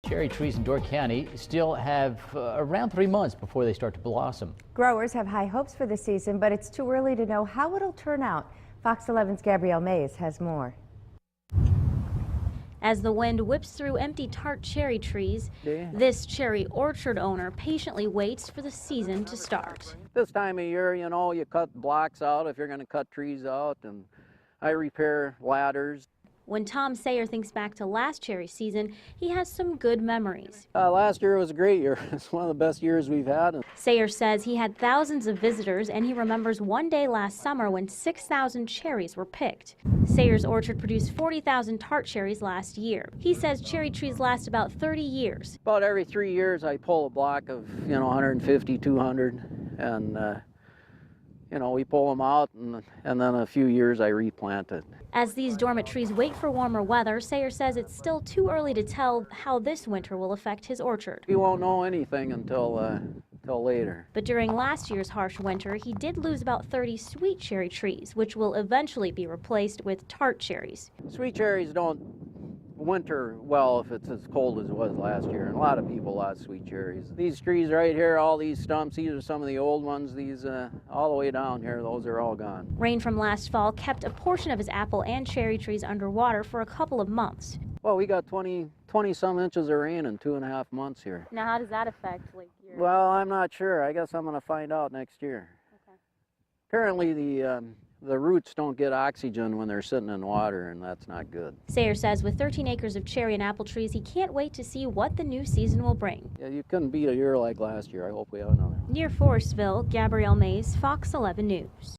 Cherry trees in Door County still have around 3 months before they start to blossom. Growers have high hopes for the season, but it's too early to know how it'll turn out. Fox 11's Gabrielle Mays has more. As the wind whips through empty tart cherry trees, this cherry orchard owner patiently waits for the season to start. This time of year, you know, you cut blocks out if you're going to cut trees out, and I repair ladders. When Tom Sayer thinks back to last cherry season, he has some good memories. Last year was a great year. It's one of the best years we've had. Sayer says he had thousands of visitors, and he remembers one day last summer when 6,000 cherries were picked. Sayer's orchard produced 40,000 tart cherries last year. He says cherry trees last about 30 years. About every 3 years I pull a block of, 150, 200, and we pull them out, and then a few years I replant it. As these dormant trees wait for warmer weather, Sayer says it's still too early to tell how this winter will affect his orchard. We won't know anything until later. But during last year's harsh winter, he did lose about 30 sweet cherry trees, which will eventually be replaced with tart cherries. Sweet cherries don't winter well if it's as cold as it was last year, and a lot of people lost sweet cherries. These trees right here, all these stumps, these are some of the old ones. These all the way down here, those are all gone. Rain from last fall kept a portion of his apple and cherry trees underwater for a couple of months. Well, we got 20 some inches of rain in 2.5 months here. Now, how does that affect your... Well, I'm not sure. I guess I'm going to find out next year. Okay. Apparently the roots don't get oxygen when they're sitting in water, and that's not good. Sayer says with 13 acres of cherry and apple trees, he can't wait to see what the new season will bring. Yeah, you couldn't beat a year like last year. I hope we have another one. Near Forestville, Gabrielle Mays, Fox 11 News.